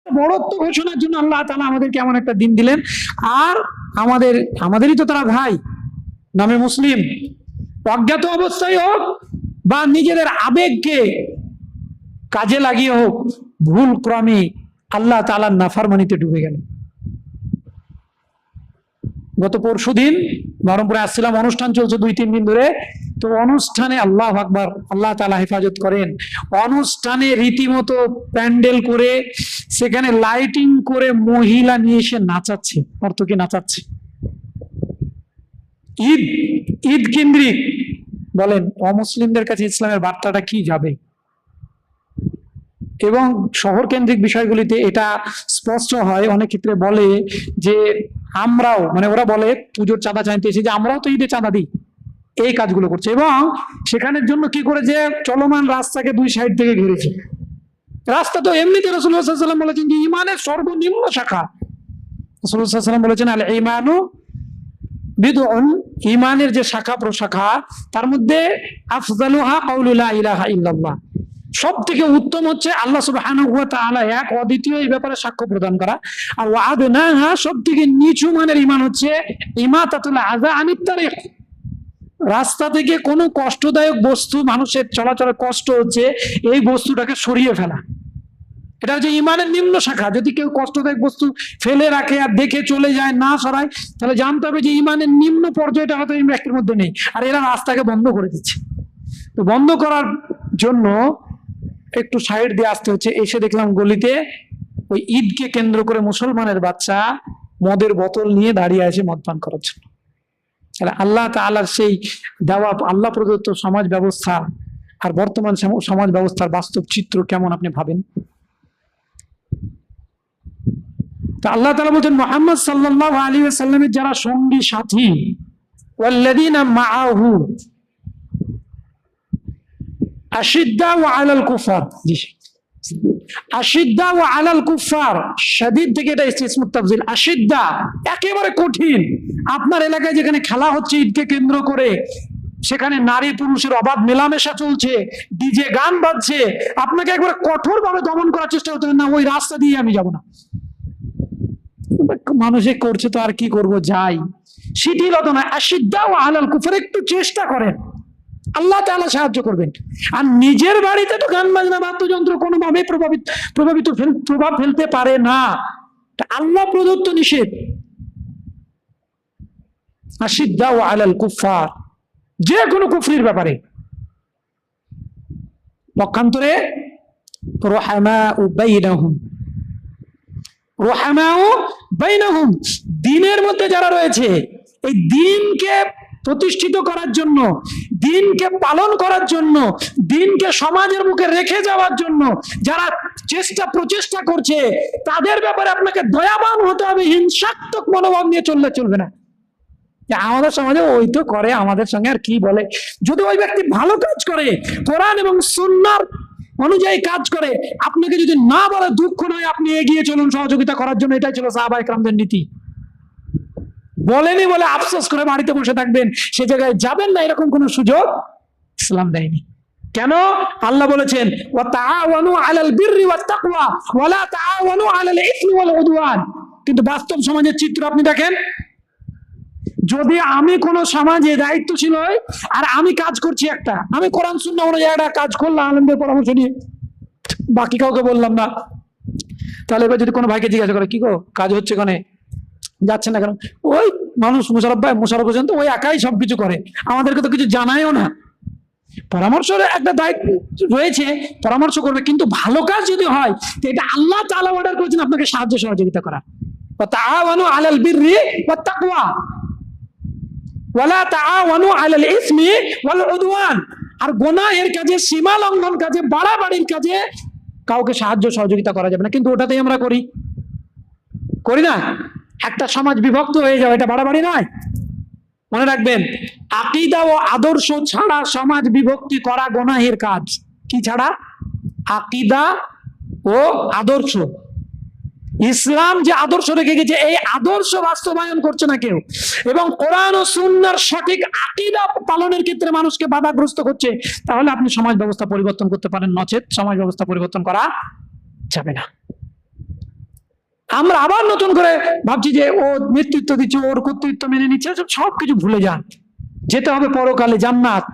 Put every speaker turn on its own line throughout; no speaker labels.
বড়ত্ব ঘোষণার জন্য আল্লাহ তাআলা আমাদেরকে এমন একটা দিন দিলেন। আর আমাদেরই তো তারা ভাই, নামে মুসলিম, অজ্ঞাত অবস্থায় হোক বা নিজেদের আবেগকে কাজে লাগিয়ে হোক, ভুল ক্রমে আল্লাহ তাআলার নাফরমানিতে ডুবে গেল। গত পরশুদিন বহরমপুরে আসছিলাম, অনুষ্ঠান চলছে 2-3 দিন ধরে। তো অনুষ্ঠানে আল্লাহু আকবার, আল্লাহ তাআলা হেফাজত করেন, অনুষ্ঠানে রীতিমতো প্যান্ডেল করে সেখানে লাইটিং করে মহিলা নিয়ে এসে নাচাচ্ছে। অর্থ কি নাচাচ্ছে? ঈদ ঈদ কেন্দ্রিক। বলেন অমুসলিমদের কাছে ইসলামের বার্তাটা কি যাবে? এবং শহর কেন্দ্রিক বিষয়গুলিতে এটা স্পষ্ট হয়। অনেক ক্ষেত্রে বলে যে আমরাও, মানে ওরা বলে পুজোর চাঁদা চাইতে এসে যে আমরাও তো ঈদে চাঁদা দিই, এই কাজগুলো করছে। এবং সেখানের জন্য কি করেছে, চলমান রাস্তাকে 2 সাইড থেকে ঘিরেছে। রাস্তা তো এমনিতে রাসূলুল্লাহ সাল্লাল্লাহু আলাইহি ওয়াসাল্লাম বলেছেন যে ঈমানের সর্বনিম্ন শাখা। রাসূলুল্লাহ সাল্লাল্লাহু আলাইহি ওয়াসাল্লাম বলেছেন আল ঈমানু বিদউন, ঈমানের যে শাখা প্রশাখা তার মধ্যে আফজালুহা কাউলু লা ইলাহা ইল্লাল্লাহ, সব থেকে উত্তম হচ্ছে আল্লাহ সুবহানাহু ওয়া তাআলা এক, অদ্বিতীয়, এই ব্যাপারে সাক্ষ্য প্রদান করা। আর ওয়াদনাহা, সব থেকে নিচু মানের ঈমান হচ্ছে ইমাতাতুল আযা আনিত তারিক, রাস্তা থেকে কোনো কষ্টদায়ক বস্তু, মানুষের চলাচলে কষ্ট হচ্ছে, এই বস্তুটাকে সরিয়ে ফেলা। এটা হচ্ছে ঈমানের নিম্ন শাখা। যদি কেউ কষ্টদায়ক বস্তু ফেলে রাখে আর দেখে চলে যায়, না সরায়, তাহলে জানতে হবে যে ঈমানের নিম্ন পর্যায়টা হয়তো এই ব্যক্তির মধ্যে নেই। আর এরা রাস্তাকে বন্ধ করে দিচ্ছে। তো বন্ধ করার জন্য একটু সাইড দিয়ে আসতে হচ্ছে। এসে দেখলাম গলিতে ওই ঈদকে কেন্দ্র করে মুসলমানের বাচ্চা মদের বোতল নিয়ে দাঁড়িয়ে আছে মদ পান করার জন্য। তাহলে আল্লাহ তাআলার সেই দেওয়া আল্লাহ প্রদত্ত সমাজ ব্যবস্থা আর বর্তমান সমাজ ব্যবস্থার বাস্তব চিত্র কেমন আপনি ভাবেন? তো আল্লাহ তাআলা বলেন মুহাম্মদ সাল্লাল্লাহু আলাইহি ওয়াসাল্লামের যারা সঙ্গী সাথী, ওয়াল্লাযীনা মাআহু আশিদ্দাউ আলাল কুফার, আশিদ্দাউ আলাল কুফার, শাদীদ থেকে এটা ইসমুত তাফজিল। আশিদ্দা একেবারে কঠিন। আপনার এলাকায় যেখানে খেলা হচ্ছে ঈদকে কেন্দ্র করে, সেখানে নারী পুরুষের অবাধ মেলামেশা চলছে, ডিজে গান বাজছে, আপনাকে একবারে কঠোরভাবে দমন করার চেষ্টা করতে হবে, না ওই রাস্তা দিয়ে আমি যাব না। মানুষে করছে তো আর কি করব, যাই। শিথিলতা না, আশিদ্দাউ আলাল কুফার, একটু চেষ্টা করেন, আল্লাহ তাআলা সাহায্য করবেন। আর নিজের বাড়িতে তো গান বাজনা বাদ্যযন্ত্র কোনোভাবে প্রভাব ফেলতে পারে না, আল্লাহ প্রদত্ত নিষেধ। আশিদ্দাউ আলাল কুফার, যে কোনো কুফরির ব্যাপারে। পক্ষান্তরে রুহামাউ বাইনাহুম, রুহামাউ বাইনাহুম, দ্বীনের মধ্যে যারা রয়েছে, এই দ্বীনকে প্রতিষ্ঠিত করার জন্য, দ্বীনকে পালন করার জন্য, দ্বীনকে সমাজের মুখে রেখে যাওয়ার জন্য যারা প্রচেষ্টা করছে, তাদের ব্যাপারে আপনাকে দয়াবান হতে হবে। হিংসাত্মক মনোভাব নিয়ে চললে চলবে না। আমাদের সমাজে ওই তো করে, আমাদের সঙ্গে আর কি বলে। যদি ওই ব্যক্তি ভালো কাজ করে, কোরআন এবং সুন্নাহর অনুযায়ী কাজ করে, আপনাকে যদি না বলে দুঃখ নয়, আপনি এগিয়ে চলুন সহযোগিতা করার জন্য। এটাই ছিল সাহাবায়ে কেরামদের নীতি। বলেনি বলে আফসোস করে বাড়িতে বসে থাকবেন, সে জায়গায় যাবেন না, এরকম কোন সুযোগ ইসলাম দেয়নি। কেন? আল্লাহ বলেছেন ওয়া তাআওয়ানু আলাল বিররি ওয়াত তাকওয়া ওয়া লা তাআওয়ানু আলাল ইসমি ওয়াল উদওয়ান। কিন্তু বাস্তব সমাজের চিত্র আপনি দেখেন, যদি আমি কোন সমাজে দায়িত্বশীল হই আর আমি কাজ করছি একটা, আমি কোরআন সুন্নাহ অনুযায়ী একটা কাজ করলাম আলেমদের পরামর্শ নিয়ে, বাকি কাউকে বললাম না, তাহলে এবার যদি কোনো ভাইকে জিজ্ঞাসা করে কি গো কাজ হচ্ছে কোনে, যাচ্ছে না কেন, ওই মানুষ মোশাররফ হোসেন তো ওই একাই সবকিছু করে, আমাদেরকে তো কিছু জানায়ও না। পরামর্শের একটা দায়িত্ব রয়েছে, পরামর্শ করবে, কিন্তু ভালো কাজ যদি হয় তো এটা আল্লাহ তাআলা অর্ডার করেছেন আপনাকে সাহায্য সহযোগিতা করা। ওয়া তাআওয়ানু আলাল বিররি ওয়াত তাকওয়া ওয়া লা তাআওয়ানু আলাল ইসমি ওয়াল উদওয়ান। আর গুনাহের কাজে, সীমা লঙ্ঘন কাজে, বাড়াবাড়ির কাজে কাউকে সাহায্য সহযোগিতা করা যাবে না। কিন্তু ওটাতেই আমরা করি না। একটা সমাজ বিভক্ত হয়ে যাবে, এটা বাড়াবাড়ি নয়। মনে রাখবেন, আকীদা ও আদর্শ ছাড়া সমাজ বিভক্তি করা গুনাহের কাজ। কি ছাড়া? আকীদা ও আদর্শ। ইসলাম যে আদর্শ রেখে গেছে, এই আদর্শ বাস্তবায়ন করছে না কেউ, এবং কোরআন ও সুন্নাহর সঠিক আকীদা পালনের ক্ষেত্রে মানুষকে বাধাগ্রস্ত করছে, তাহলে আপনি সমাজ ব্যবস্থা পরিবর্তন করতে পারেন, নচেত সমাজ ব্যবস্থা পরিবর্তন করা যাবে না। আমরা আবার নতুন করে ভাবছি যে ও নেতৃত্ব দিচ্ছে, ওর কর্তৃত্ব মেনে নিচ্ছে, সবকিছু ভুলে যান। যেতে হবে পরকালে জান্নাত।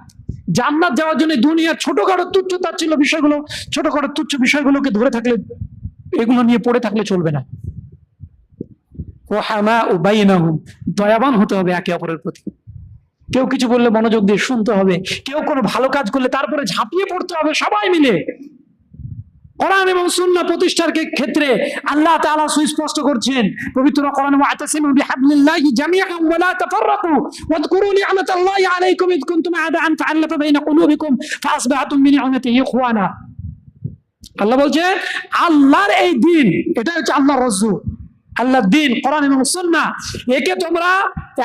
জান্নাত যাওয়ার জন্য দুনিয়ার ছোটখাটো তুচ্ছ তাচ্ছিল্য বিষয়গুলো, ছোটখাটো তুচ্ছ বিষয়গুলোকে ধরে থাকলে, এগুলো নিয়ে পড়ে থাকলে চলবে না। দয়াবান হতে হবে একে অপরের প্রতি। কেউ কিছু বললে মনোযোগ দিয়ে শুনতে হবে, কেউ কোনো ভালো কাজ করলে তারপরে ঝাঁপিয়ে পড়তে হবে সবাই মিলে। কোরআন এবং সুন্নাহ প্রতিষ্ঠার ক্ষেত্রে আল্লাহ তাআলা সুস্পষ্ট করছেন পবিত্র কোরআনে, ওয়াতাসিমু বিহাবলিল্লাহি জামিআন ওয়া লা তাফাররাকু ওয়াযকুরু নি'মাতাল্লাহি আলাইকুম ইয কুনতুম আ'দাআন ফাআল্লাফা বাইনা কুলুবিকুম ফাআসবাহতুম বিনি'মাতিহি ইখওয়ানা। আল্লাহ বলছেন আল্লাহর এই দ্বীন, এটা হচ্ছে আল্লাহর রাসূল, আল্লাহর দ্বীন কোরআন এবং সুন্নাহ, একে তোমরা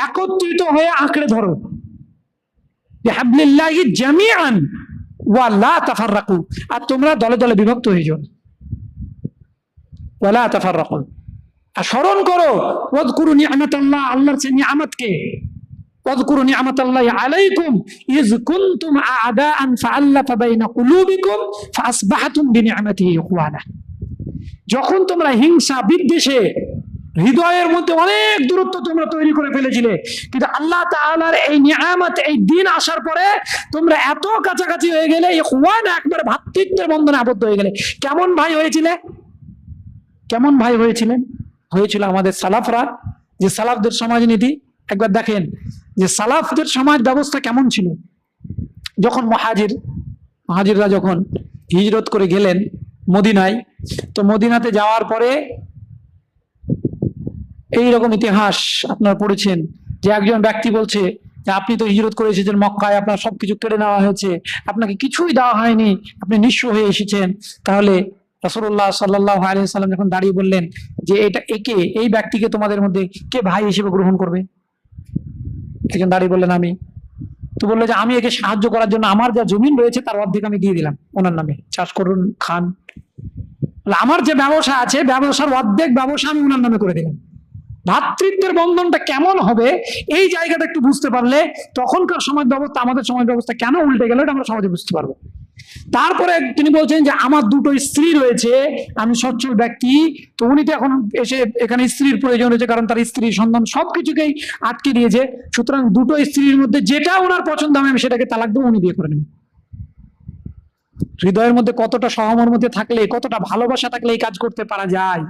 একত্রিত হয়ে আঁকড়ে ধরো। বিহাবলিল্লাহি জামিআন ওয়া লা তাফাররাকু, আর তোমরা দলে দলে বিভক্ত হয়ে যাও। ওয়া লা তাফাররাকু, আর স্মরণ করো ওয়াযকুরু নি'মাতাল্লাহ, আল্লাহর সেই নিয়ামতকে। ওয়াযকুরু নি'মাতাল্লাহি আলাইকুম ইয কুনতুম আ'দাআন ফাআল্লাফা বাইনা কুলুবিকুম ফাআসবাহতুম বিনি'মাতিহি ইখওয়ানা। যখন তোমরা হিংসা বিদ্বেষে হৃদয়ের মধ্যে অনেক দূরত্ব তোমরা তৈরি করে ফেলেছিলে, কিন্তু আল্লাহ তাআলার এই নিয়ামত, এই দিন আসার পরে তোমরা এত কাছাকাছি হয়ে গেলে, ইখওয়ানা, একবার ভ্রাতৃত্বের বন্ধনে আবদ্ধ হয়ে গেলে। কেমন ভাই হয়েছিলে? কেমন ভাই হয়েছিলেন? হয়েছিল আমাদের সালাফরা, যে সালাফদের সমাজনীতি একবার দেখেন, যে সালাফদের সমাজ ব্যবস্থা কেমন ছিল। যখন মুহাজিররা যখন হিজরত করে গেলেন মদিনায়, তো মদিনাতে যাওয়ার পরে এইরকম ইতিহাস আপনারা পড়েছেন যে একজন ব্যক্তি বলছে যে আপনি তো হিজরত করে এসেছেন মক্কায়, আপনার সবকিছু কেড়ে নেওয়া হয়েছে, আপনাকে কিছুই দেওয়া হয়নি, আপনি নিঃস্ব হয়ে এসেছেন। তাহলে রাসূলুল্লাহ সাল্লাল্লাহু আলাইহি ওয়াসাল্লাম যখন দাঁড়িয়ে বললেন যে এই ব্যক্তিকে তোমাদের মধ্যে কে ভাই হিসেবে গ্রহণ করবে? একজন দাঁড়িয়ে বললেন আমি। তো বললো যে আমি একে সাহায্য করার জন্য আমার যা জমিন রয়েছে তার অর্ধেক আমি দিয়ে দিলাম, ওনার নামে চাষ করুন, খান। আমার যে ব্যবসা আছে, ব্যবসার অর্ধেক ব্যবসা আমি ওনার নামে করে দিলাম। ভ্রাতৃত্বের বন্ধনটা কেমন হবে এই জায়গাটা একটু বুঝতে পারলে তখনকার সমাজ ব্যবস্থা, আমাদের সমাজ ব্যবস্থা কেন উল্টে গেল, এটা আমরা সহজে বুঝতে পারবো। তারপরে তিনি বলছেন যে আমার দুটো স্ত্রী রয়েছে, আমি সচ্ছল ব্যক্তি, তো উনি তো এখন এসে এখানে স্ত্রীর প্রয়োজন রয়েছে, কারণ তার স্ত্রী সন্তান সবকিছুকেই আটকে দিয়েছে। সুতরাং দুটো স্ত্রীর মধ্যে যেটা ওনার পছন্দ হবে আমি সেটাকে তালাক দেবো, উনি বিয়ে করে নেবেন। হৃদয়ের মধ্যে কতটা সহমর্মিতা থাকলে, কতটা ভালোবাসা থাকলে এই কাজ করতে পারা যায়,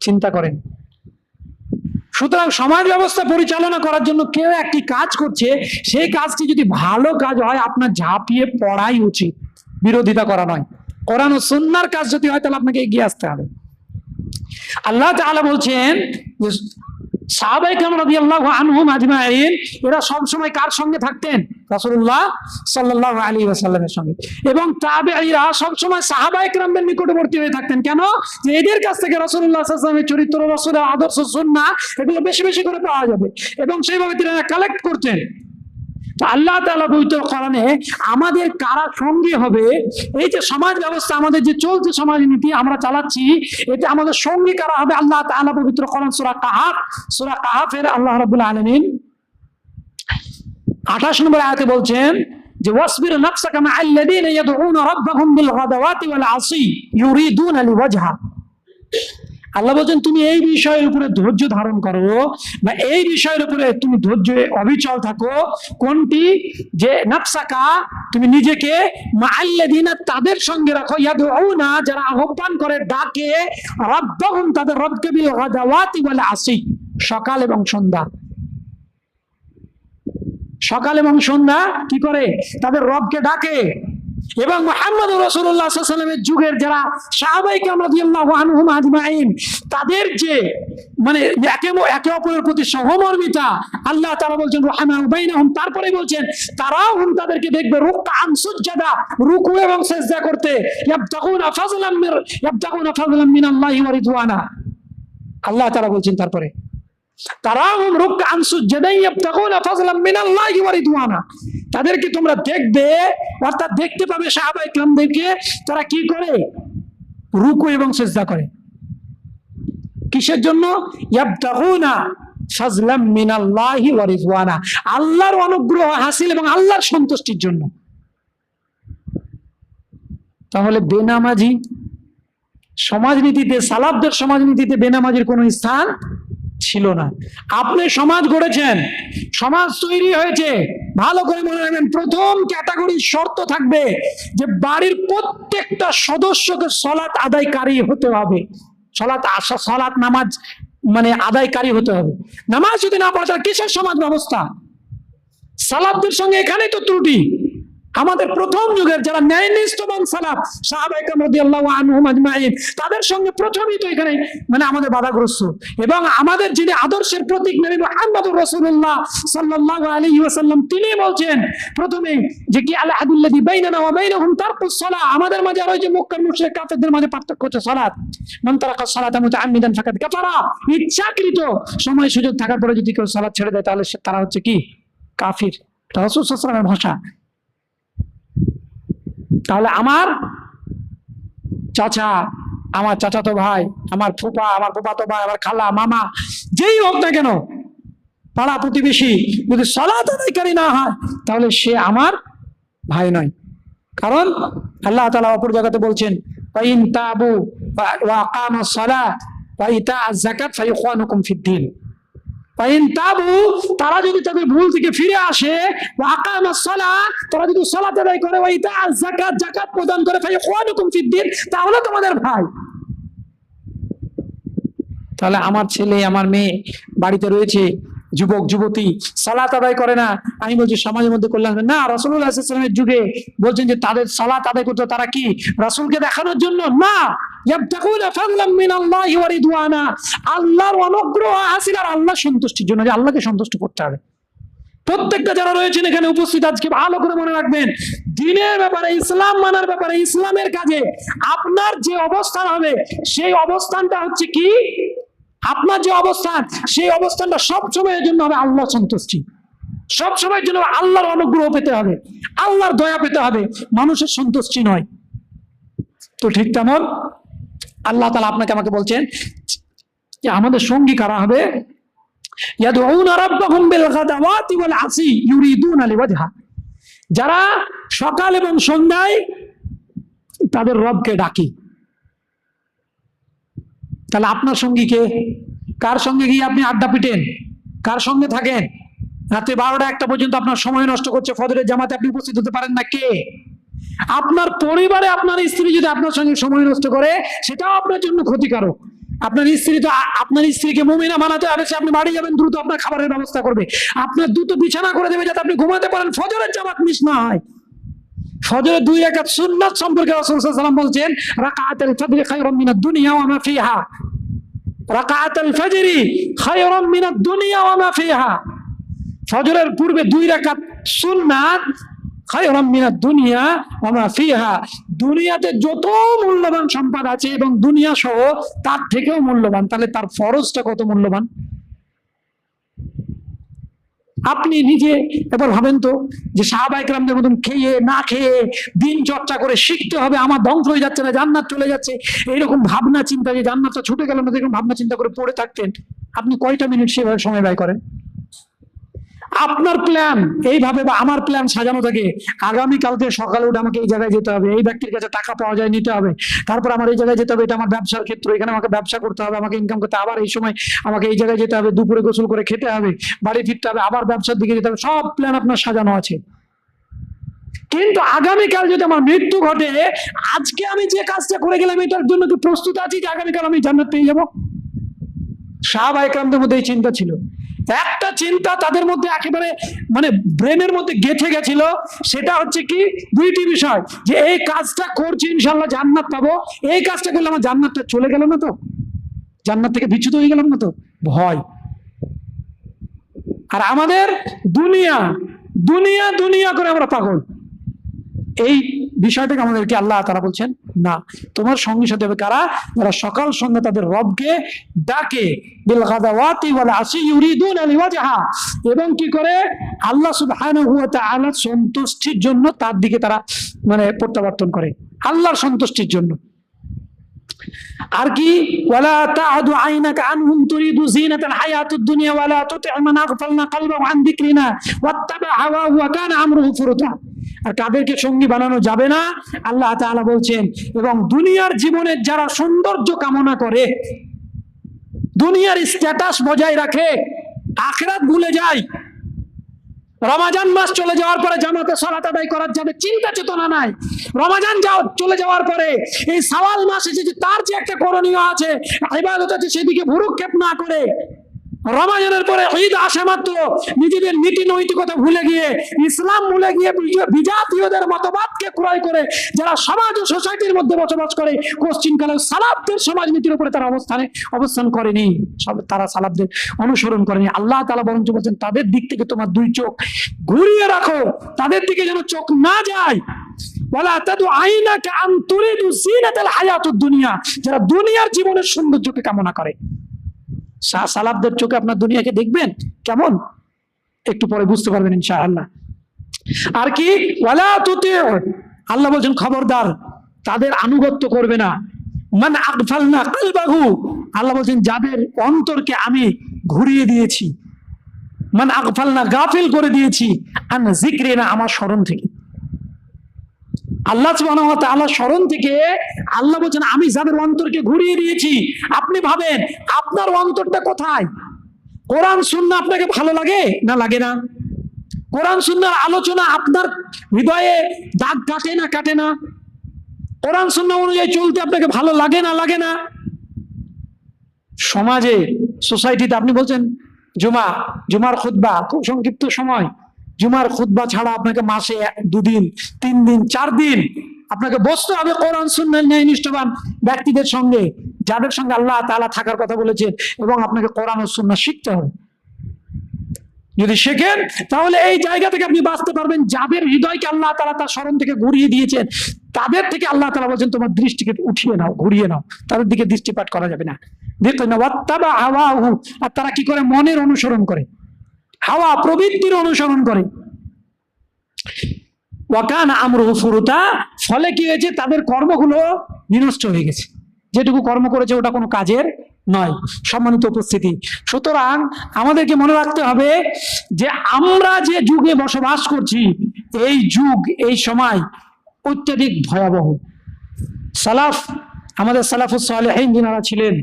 চিন্তা করেন। সুতরাং সমাজ ব্যবস্থা পরিচালনা করার জন্য কেউ একটি কাজ করছে, সেই কাজটি যদি ভালো কাজ হয় আপনার ঝাঁপিয়ে পড়াই উচিত, বিরোধিতা করা নয়। কোরআন ও সুন্নাহর কাজ যদি হয় তাহলে আপনাকে এগিয়ে আসতে হবে। আল্লাহ তাআলা বলছেন যে সাহাবায়ে কেরাম রাদিয়াল্লাহু আনহুম আজমাইন, এরা সব সময় কার সঙ্গে থাকতেন? রাসূলুল্লাহ সাল্লাল্লাহু আলাইহি ওয়াসাল্লামের সঙ্গে। এবং তাবেঈরা সব সময় সাহাবায়ে কেরামদের নিকটবর্তী হয়ে থাকতেন। কেন? যে এদের কাছ থেকে রাসূলুল্লাহ সাল্লাল্লাহু আলাইহি ওয়াসাল্লামের চরিত্র, রাসূলের আদর্শ, সুন্নাহ এগুলো বেশি বেশি করে পাওয়া যাবে, এবং সেইভাবে তিনি কালেক্ট করতেন। তো আল্লাহ তাআলা পবিত্র কোরআনে আমাদের কারা সঙ্গী হবে, এই যে সমাজ ব্যবস্থা আমাদের যে চলছে, সমাজনীতি আমরা চালাচ্ছি, এতে আমাদের সঙ্গী কারা হবে আল্লাহ তাআলা পবিত্র কোরআন সূরা কাহাফের আল্লাহ রাব্বুল আলামিন 28 নম্বর আয়াতে বলছেন যে ওয়াসবির নাফসাকা মা'আল্লাযীনা ইয়াদউনা রাব্বাহুম বিল গাদাওয়াতি ওয়াল আসি ইউরিদুনা লিওয়াজহা। আল্লাহ বলছেন তুমি এই বিষয়ের উপরে ধৈর্য ধারণ করো, বা এই বিষয়ের উপরে তুমি ধৈর্য অবিচল থাকো। কোনটি? যে নাফসাকা, তুমি নিজেকে, মা'আল্লাযীনা, তাদের সঙ্গে রাখো, ইয়াদউনা, যারা আহ্বান করে, ডাকে, রাব্বাহুম, তাদের রবকে, বিল গাদাওয়াতি ওয়াল আসি, সকাল এবং সন্ধ্যা। সকাল এবং সন্ধ্যা কি করে? তাদের রবকে ডাকে। এবং মুহাম্মদ রাসূলুল্লাহ সাল্লাল্লাহু আলাইহি ওয়াসাল্লামের যুগের যারা সাহাবায়ে কেরাম রাদিয়াল্লাহু আনহুম আজমাইন, তাদের যে মানে একে অপরের প্রতি সহমর্মিতা, আল্লাহ তাআলা বলছেন রহমা বাইনাহুম, তারপরে বলছেন তারাহুম, তাদেরকে দেখবে রুকআন সুজদা, রুকু এবং সিজদা করতে, ইয়াবতাগুনা ফাযলাম মিনাল্লাহি ওয়া রিদওয়ানা। আল্লাহ তাআলা বলছেন তারপরে তারাহুম রুকআন সুজদা ইয়াবতাগুনা ফাযলাম মিনাল্লাহি ওয়া রিদওয়ানা, তাদেরকে তোমরা দেখবে, অর্থাৎ দেখতে পাবে সাহাবায়ে কেরামদেরকে তারা কি করে? রুকু এবং সিজদা করে। কিসের জন্য? ইয়াবতাগুনা ফাযলাম মিনাল্লাহি ওয়া রিদওয়ানা, আল্লাহর অনুগ্রহ হাসিল এবং আল্লাহর সন্তুষ্টির জন্য। তাহলে বেনামাজি, সমাজনীতিতে, সালাফদের সমাজনীতিতে বেনামাজির কোনো স্থান ছিল না। আপনি সমাজ গড়েছেন, সমাজ তৈরি হয়েছে, ভালো করে মনে রাখবেন, প্রথম ক্যাটাগরির শর্ত থাকবে যে বাড়ির প্রত্যেকটা সদস্যকে সলাত আদায়কারী হতে হবে। সলাত নামাজ মানে আদায়কারী হতে হবে। নামাজ যদি না পড়ে তাহলে কিসের সমাজ ব্যবস্থা? সালাফদের সঙ্গে এখানেই তো ত্রুটি। আমাদের প্রথম যুগের যারা ন্যায়নিষ্ঠবান সালাফ, সাহাবায়ে কেরাম রাদিয়াল্লাহু আনহুম আজমাইন, তাদের সঙ্গে প্রথমেই তো এখানে মানে আমাদের বাধাগ্রস্ত। এবং আমাদের যিনি আদর্শের প্রতীক নবী মুহাম্মদুর রাসূলুল্লাহ সাল্লাল্লাহু আলাইহি ওয়াসাল্লাম, তিনি বলছেন প্রথমে যে কি আল আহাদুল্লাযী বাইনানা ওয়া বাইনাহুম তারকুস সালাহ, আমাদের মাঝে আর ওই যে মক্কার মুশরিক কাফেরদের মাঝে পার্থক্য হচ্ছে সালাত। মান তারাকা সালাতা মুতাআম্মিদান ফাকাদ কাফারা, ইচ্ছাকৃত সময় সুযোগ থাকার পরে যদি কেউ সালাত ছেড়ে দেয় তাহলে তারা হচ্ছে কি কাফির। এটা রাসূল সাল্লাল্লাহু আলাইহি ওয়াসাল্লামের ভাষা। তাহলে আমার চাচা, আমার চাচাতো ভাই, আমার ফুপা, আমার ফুফাতো ভাই, আমার খালা, মামা, যেই হোক না কেন, পাড়া প্রতিবেশী, যদি সালাত আদায়কারী না হয় তাহলে সে আমার ভাই নয়। কারণ আল্লাহ তাআলা অপর জায়গাতে বলছেন, ওয়াইন তাবু ওয়া আকামুস সালাত ওয়া ইতাআজ যাকাত ফাইখওয়ানুকুম ফিদ্দীন। তারা যদি তাদের ভুল থেকে ফিরে আসে, তারা যদি সালাত আদায় করে, যাকাত প্রদান করে, তাহলে তোমাদের ভাই। তাহলে আমার ছেলে, আমার মেয়ে বাড়িতে রয়েছে, যুবক যুবতী সালাত আদায় করে না, আমি বলছি সমাজের মধ্যে কল্যাণ না। রাসূলুল্লাহ সাল্লাল্লাহু আলাইহি ওয়াসাল্লামের যুগে বলছেন যে তাদের সালাত আদায় করতে, তারা কি রাসূলকে দেখানোর জন্য না, ইয়াবতাগুনা ফাদলাম মিনাল্লাহি ওয়া রিদওয়ানা, আল্লাহর অনুগ্রহ হাসিল আর আল্লাহর সন্তুষ্টির জন্য, যে আল্লাহকে সন্তুষ্ট করতে হবে। প্রত্যেকটা যারা রয়েছেন এখানে উপস্থিত আজকে ভালো করে মনে রাখবেন, দ্বীনের ব্যাপারে, ইসলাম মানার ব্যাপারে, ইসলামের কাজে আপনার যে অবস্থান হবে, সেই অবস্থানটা হচ্ছে কি, আপনার যে অবস্থান, সেই অবস্থানটা সব সময়ের জন্য হবে আল্লাহ সন্তুষ্টি, সব সময়ের জন্য আল্লাহর অনুগ্রহ পেতে হবে, আল্লাহর দয়া পেতে হবে, মানুষের সন্তুষ্টি নয়। তো ঠিক তেমন আল্লাহ তাআলা আপনাকে আমাকে বলছেন যে আমাদের সঙ্গী কারা হবে, ইয়াদউনা রাব্বাহুম বিল গাদাওয়াতি ওয়াল আসি ইউরিদুনা লিওয়াজহা, যারা সকাল এবং সন্ধ্যায় তাদের রবকে ডাকে। তাহলে আপনার সঙ্গী কে? কার সঙ্গে গিয়ে আপনি আড্ডা পিটেন, কার সঙ্গে থাকেন, রাতে 12টা 1টা পর্যন্ত আপনার সময় নষ্ট করছে, ফজরের জামাতে আপনি উপস্থিত হতে পারেন না, কে? আপনার পরিবারে আপনার স্ত্রী যদি আপনার সঙ্গে সময় নষ্ট করে, সেটাও আপনার জন্য ক্ষতিকারক। আপনার স্ত্রী তো, আপনার স্ত্রীকে মুমিনা বানাতে হবে, সে আপনি বাড়ি যাবেন দ্রুত আপনার খাবারের ব্যবস্থা করবে, আপনার দ্রুত বিছানা করে দেবে যাতে আপনি ঘুমাতে পারেন, ফজরের জামাত মিস না হয়। ফজরের 2 রাকাত সুন্নাত সম্পর্কে রাসূল সাল্লাল্লাহু আলাইহি ওয়াসাল্লাম বলছেন, রাকাতুল ফজর খায়রুম মিনাদ দুনিয়া ওয়া মা ফিহা, রাকাতুল ফজর খায়রুম মিনাদ দুনিয়া ওয়া মা ফিহা, ফজরের পূর্বে 2 রাকাত সুন্নাত খায়রুম মিনাদ দুনিয়া ওয়া মা ফিহা, দুনিয়াতে যত মূল্যবান সম্পদ আছে এবং দুনিয়া সহ তার থেকেও মূল্যবান। তাহলে তার ফরজটা কত মূল্যবান আপনি নিজে এবার ভাবেন তো, যে সাহাবায়ে কেরামদের মতন খেয়ে না খেয়ে দিন চর্চা করে শিখতে হবে, আমার ধ্বংস হয়ে যাচ্ছে না, জান্নাত চলে যাচ্ছে, এইরকম ভাবনা চিন্তা, যে জান্নাতটা ছুটে গেল না, এরকম ভাবনা চিন্তা করে পড়ে থাকতেন, আপনি কয়টা মিনিট সেভাবে সময় ব্যয় করেন? আপনার প্ল্যান এইভাবে বা আমার প্ল্যান সাজানো থাকে, আগামীকালকে সকালে উঠে আমাকে এই জায়গায় যেতে হবে, এই ব্যক্তির কাছে টাকা পাওয়া যায় নিতে হবে, তারপর আমার এই জায়গায় যেতে হবে, এটা আমার ব্যবসার ক্ষেত্র, এখানে আমাকে ব্যবসা করতে হবে, আমাকে ইনকাম করতে, আবার এই সময় আমাকে এই জায়গায় যেতে হবে, দুপুরে গোসল করে খেতে হবে, বাড়ি ফিরতে হবে, আবার ব্যবসার দিকে যেতে হবে, সব প্ল্যান আপনার সাজানো আছে। কিন্তু আগামীকাল যদি আমার মৃত্যু ঘটে, আজকে আমি যে কাজটা করে গেলাম এটার জন্য কি প্রস্তুত আছি যে আগামীকাল আমি জান্নাত পেয়ে যাবো? সাহাবায়ে কেরামদের মধ্যে এই চিন্তা ছিল। একটা চিন্তা তাদের মধ্যে একেবারে মানে ব্রেনের মধ্যে গেঁথে গেছিল, সেটা হচ্ছে কি, 2টি বিষয়, যে এই কাজটা করছি ইনশাআল্লাহ জান্নাত পাবো, এই কাজটা করলে আমার জান্নাতটা চলে গেল না তো, জান্নাত থেকে বিচ্যুত হয়ে গেলাম না তো, ভয়। আর আমাদের দুনিয়া দুনিয়া দুনিয়া করে আমরা পাগল। এই বিষয়টাকে আমাদেরকে আল্লাহ তাআলা বলছেন, না, তোমার সঙ্গী সাথে হবে কারা? যারা সকাল সন্ধ্যা তাদের রবকে ডাকে, বিল গাদাওয়াতি ওয়াল আসি ইউরিদুনা লিওয়াজহা, এবং কি করে আল্লাহ সুবহানাহু ওয়া তাআলার সন্তুষ্টির জন্য তার দিকে তারা মানে প্রত্যাবর্তন করে, আল্লাহর সন্তুষ্টির জন্য। আর কি, ওয়ালা তা'দু আইনাকা আনহুম তুরিদু যিনাতাল হায়াতুদ দুনিয়া ওয়ালা তুতি' মান আগফালনা কলবাহু আন যিকরিনা ওয়াত্তাবা হাওয়াহু ওয়া কানা আমরুহু ফুরুতা। আর কাদেরকে সঙ্গী বানানো যাবে না আল্লাহ তাআলা বলছেন। এবং দুনিয়ার জীবনের যারা সৌন্দর্য কামনা করে, দুনিয়ার স্ট্যাটাস বজায় রাখে, আখিরাত ভুলে যায়, রমাজান মাস চলে যাওয়ার পরে জামাতে সালাত আদায় করার যাবে চিন্তা চেতনা নাই, রমাজান চলে যাওয়ার পরে এই শাওয়াল মাস এসেছে, তার যে একটা করণীয় আছে, ইবাদত আছে, সেদিকে ভ্রুক্ষেপ না করে রমাজানের পরে ঈদ আসা মাত্র নিজেদের নীতি নৈতিকতা ভুলে গিয়ে, ইসলাম ভুলে গিয়ে বিজাতীয়দের মতবাদকে ক্রয় করে যারা সমাজ ও সোসাইটির মধ্যে বসবাস করে, কোশ্চিনকালে সালাফদের সমাজনীতির উপরে তারা অবস্থান করেনি, তারা সালাফদের অনুসরণ করেনি। আল্লাহ তাআলা বরঞ্চ বলছেন তাদের দিক থেকে তোমার দুই চোখ ঘুরিয়ে রাখো, তাদের দিকে যেন চোখ না যায়। ওয়ালা তাদু আইনাকা আন তুরিদু জিনাতাল হায়াতুদ দুনিয়া, যারা দুনিয়ার জীবনের সৌন্দর্যকে কামনা করে। সালাফদের চোখে আপনার দুনিয়াকে দেখবেন কেমন, একটু পরে বুঝতে পারবেন ইনশাআল্লাহ। আর কি ওয়ালা তুতিউ, আল্লাহ বলছেন খবরদার তাদের আনুগত্য করবে না। মান আগফালনা কলবাহু, আল্লাহ বলছেন যাদের অন্তরকে আমি ঘুরিয়ে দিয়েছি, মান আগফালনা গাফিল করে দিয়েছি, আন যিকরিনা, আমার স্মরণ থেকে। আল্লাহ সুবহানাহু ওয়া তাআলা স্মরণ থেকে আল্লাহ বলছেন আমি যাদের অন্তরকে ঘুরিয়ে দিয়েছি। আপনি ভাবেন আপনার অন্তরটা কোথায়? কোরআন সুন্নাহ আপনাকে ভালো লাগে না লাগে না? কোরআন সুন্নাহর আলোচনা আপনার হৃদয়ে দাগ কাটে না? কোরআন সুন্নাহ অনুযায়ী চলতে আপনাকে ভালো লাগে না লাগে না? সমাজে সোসাইটিতে আপনি বলছেন জুমার খুতবা খুব সংক্ষিপ্ত সময়, জুমার খুতবা ছাড়া আপনাকে মাসে 2 দিন 3 দিন 4 দিন আপনাকে বসতে হবে কোরআন সুন্নাহ ন্যায় নিষ্ঠবান ব্যক্তিদের সঙ্গে, যাদের সঙ্গে আল্লাহ তাআলা থাকার কথা বলেছেন, এবং আপনাকে কোরআন ও সুন্নাহ শিখতে হবে। যদি শেখেন তাহলে এই জায়গা থেকে আপনি বাঁচতে পারবেন। যাদের হৃদয়কে আল্লাহ তাআলা তার স্মরণ থেকে ঘুরিয়ে দিয়েছেন, তাদের থেকে আল্লাহ তাআলা বলছেন তোমার দৃষ্টিকে উঠিয়ে নাও, ঘুরিয়ে নাও, তাদের দিকে দৃষ্টিপাত করা যাবে না। দেখলেন না, ওয়াত্তাবা হাওয়াহু, আর তারা কি করে? মনের অনুসরণ করে, হাওয়া প্রবৃত্তির অনুসরণ করে। ওয়াকানা আমরুহু ফুরুতা, ফলে কি হয়েছে? তাদের কর্মগুলো বিনষ্ট হয়ে গেছে, যেটুকু কর্ম করেছে ওটা কোনো কাজের নয়। সম্মানিত উপস্থিতি, সুতরাং আমাদেরকে মনে রাখতে হবে যে আমরা যে যুগে বসবাস করছি, এই যুগ এই সময় অত্যাধিক ভয়াবহ। আমাদের সালাফুস সালেহিন যারা ছিলেন,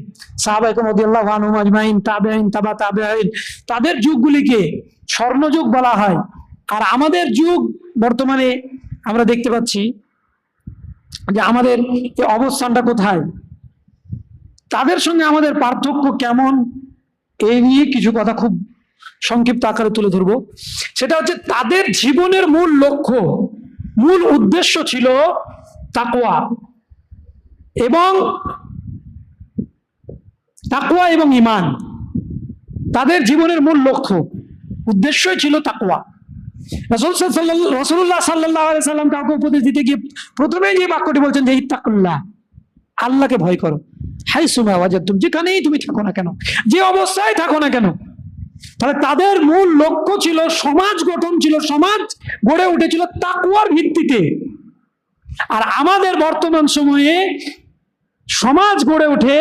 সাহাবায়ে কেরাম রাদিয়াল্লাহু আনহুম আজমাইন, তাবেঈন, তাবেঈন, তাদের যুগগুলিকে স্বর্ণযুগ বলা হয়। আর আমাদের যুগ বর্তমানে আমরা দেখতে পাচ্ছি যে আমাদের এই অবস্থানটা কোথায়, তাদের সঙ্গে আমাদের পার্থক্য কেমন, এই নিয়ে কিছু কথা খুব সংক্ষিপ্ত আকারে তুলে ধরবো। সেটা হচ্ছে তাদের জীবনের মূল লক্ষ্য, মূল উদ্দেশ্য ছিল তাকওয়া এবং ঈমান। তাদের জীবনের মূল লক্ষ্য উদ্দেশ্যই ছিল তাকওয়া। রাসূলুল্লাহ সাল্লাল্লাহু আলাইহি সাল্লাম কাউকে উপদেশ দিতে গিয়ে প্রথমেই যে বাক্যটি বলছেন যে ইত্তাকুল্লাহ, আল্লাহকে ভয় করো, হাইসুমা ওয়াজাদতুম, যেখানেই তুমি থাকো না কেন, যে অবস্থায় থাকো না কেন। তাহলে তাদের মূল লক্ষ্য ছিল সমাজ গঠন, ছিল সমাজ গড়ে উঠেছিল তাকওয়ার ভিত্তিতে। আর আমাদের বর্তমান সময়ে সমাজ গড়ে ওঠে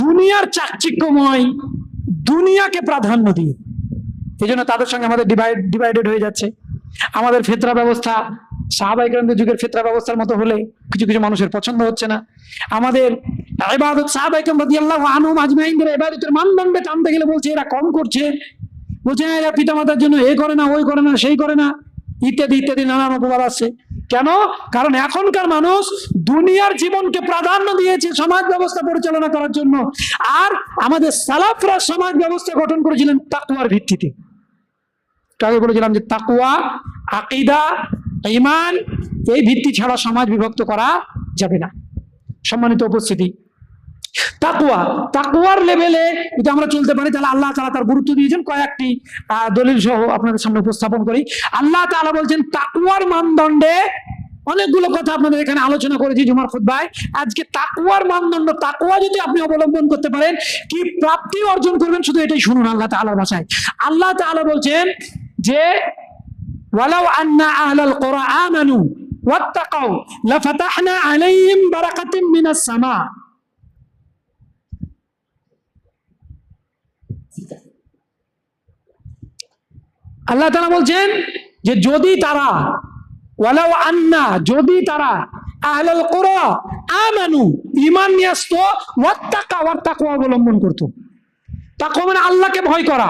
দুনিয়ার চাকচিক্যময়, দুনিয়াকে প্রাধান্য দিয়ে। এই জন্য তাদের সঙ্গে আমাদের ডিভাইডেড হয়ে যাচ্ছে। আমাদের ফিতরা ব্যবস্থা সাহাবায়ে কেরামদের যুগের ফিতরা ব্যবস্থার মতো হলে কিছু কিছু মানুষের পছন্দ হচ্ছে না। আমাদের ইবাদত সাহাবায়ে কেরাম রাদিয়াল্লাহু আনহুম আজমাইনদের ইবাদতের মানদণ্ডে টানতে গেলে বলছে এরা কম করছে, বলছে এরা পিতামাতার জন্য এ করে না, ওই করে না, সেই করে না, ইত্যাদি ইত্যাদি নানান অপবাদ আছে। কেন? কারণ এখনকার মানুষ দুনিয়ার জীবনকে প্রাধান্য দিয়েছে সমাজ ব্যবস্থা পরিচালনা করার জন্য। আর আমাদের সালাফরা সমাজ ব্যবস্থা গঠন করেছিলেন তাকওয়ার ভিত্তিতে। আগে বলেছিলাম যে তাকওয়া, আকীদা, ঈমান, এই ভিত্তি ছাড়া সমাজ বিভক্ত করা যাবে না। সম্মানিত উপস্থিতি, তাকওয়ার লেভেলে যদি আমরা চলতে পারি তাহলে আল্লাহ তাআলা তার গুরুত্ব দিয়েছেন। কয়েকটি দলিল সহ আপনাদের সামনে উপস্থাপন করি। আল্লাহ তাআলা বলছেন তাকওয়ার মানদণ্ডে অনেকগুলো কথা আপনাদের এখানে আলোচনা করেছি জুমার খুতবায়। আজকে তাকওয়ার মানদণ্ড, তাকওয়া যদি আপনি অবলম্বন করতে পারেন কি প্রাপ্তি অর্জন করবেন, শুধু এটাই শুনুন আল্লাহ তাআলার ভাষায়। আল্লাহ তাআলা বলছেন যে ওয়ালাউ আন্না আহলাল কুরআ আমানু ওয়াত্তাকাউ লাফাতাহনা আলাইহিম বারাকাতিম মিনাস সামা। আল্লাহ তাআলা বলছেন যে যদি তারা ওয়ালাউ আন্না, যদি তারা আহলাল কুরা আমানু, ঈমান নিয়ে আসতো, ওয়াত্তাকাও, তাকওয়া অবলম্বন করতো। তাকওয়া মানে আল্লাহকে ভয় করা,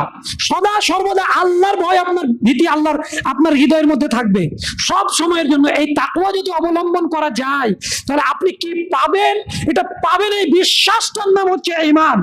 সদা সর্বদা আল্লাহর ভয়, আপনার ভীতি আল্লাহর আপনার হৃদয়ের মধ্যে থাকবে সব সময়ের জন্য। এই তাকওয়া যদি অবলম্বন করা যায়, তাহলে আপনি কি পাবেন? এটা পাবেন, এই বিশ্বাসটার নাম হচ্ছে ঈমান।